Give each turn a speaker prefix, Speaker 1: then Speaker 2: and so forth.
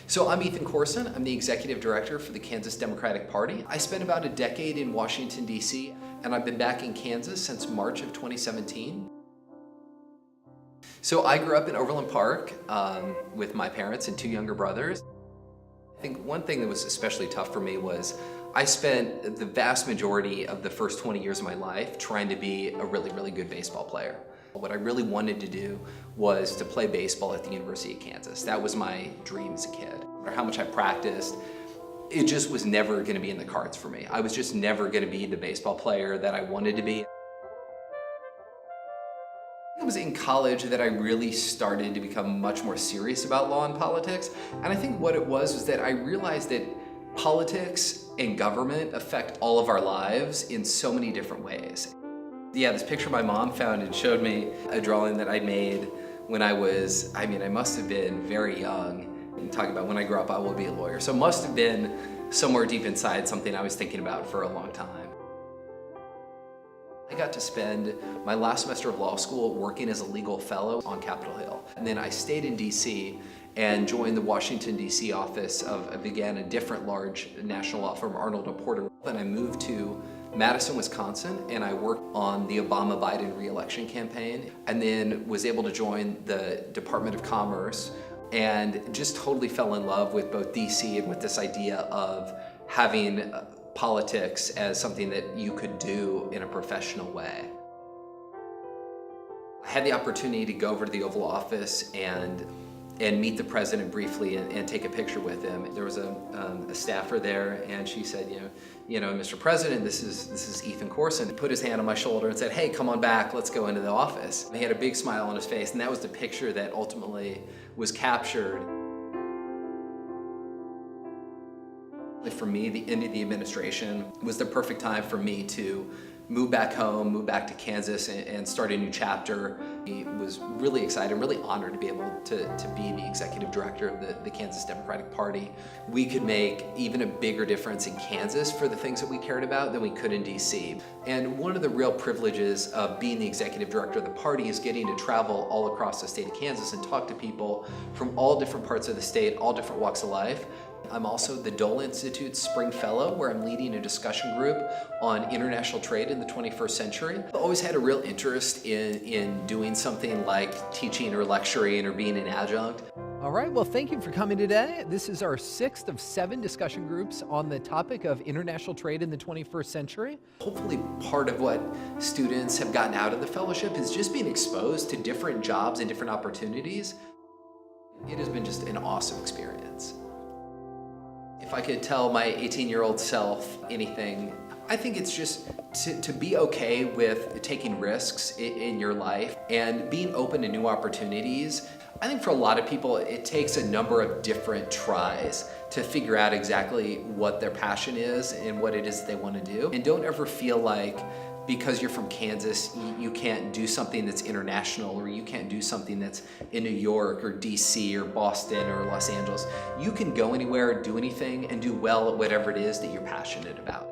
Speaker 1: So I'm Ethan Corson. I'm the executive director for the Kansas Democratic Party. I spent about a decade in Washington, D.C., and I've been back in Kansas since March of 2017. So I grew up in Overland Park with my parents and two younger brothers. I think one thing that was especially tough for me was I spent the vast majority of the first 20 years of my life trying to be a really, really good baseball player. What I really wanted to do was to play baseball at the University of Kansas. That was my dream as a kid. No matter how much I practiced, it just was never going to be in the cards for me. I was just never going to be the baseball player that I wanted to be. It was in college that I really started to become much more serious about law and politics. And I think what it was that I realized that politics and government affect all of our lives in so many different ways. Yeah, this picture my mom found and showed me a drawing that I made when I must have been very young. And talking about when I grow up, I will be a lawyer. So it must have been somewhere deep inside something I was thinking about for a long time. I got to spend my last semester of law school working as a legal fellow on Capitol Hill. And then I stayed in DC and joined the Washington, DC office of, again, a different large national law firm, Arnold & Porter. Then I moved to Madison, Wisconsin, and I worked on the Obama-Biden re-election campaign, and then was able to join the Department of Commerce and just totally fell in love with both DC and with this idea of having politics as something that you could do in a professional way. I had the opportunity to go over to the Oval Office and meet the president briefly and take a picture with him. There was a staffer there, and she said, you know, Mr. President, this is Ethan Corson. He put his hand on my shoulder and said, hey, come on back, let's go into the office. And he had a big smile on his face, and that was the picture that ultimately was captured. For me, the end of the administration was the perfect time for me to move back home, move back to Kansas and start a new chapter. I was really excited, really honored to be able to be the executive director of the Kansas Democratic Party. We could make even a bigger difference in Kansas for the things that we cared about than we could in DC. And one of the real privileges of being the executive director of the party is getting to travel all across the state of Kansas and talk to people from all different parts of the state, all different walks of life. I'm also the Dole Institute's Spring Fellow, where I'm leading a discussion group on international trade in the 21st century. I've always had a real interest in doing something like teaching or lecturing or being an adjunct.
Speaker 2: All right, well, thank you for coming today. This is our 6th of 7 discussion groups on the topic of international trade in the 21st century.
Speaker 1: Hopefully part of what students have gotten out of the fellowship is just being exposed to different jobs and different opportunities. It has been just an awesome experience. If I could tell my 18-year-old self anything, I think it's just to be okay with taking risks in your life and being open to new opportunities. I think for a lot of people, it takes a number of different tries to figure out exactly what their passion is and what it is they want to do. And don't ever feel like because you're from Kansas, you can't do something that's international, or you can't do something that's in New York or DC or Boston or Los Angeles. You can go anywhere, do anything, and do well at whatever it is that you're passionate about.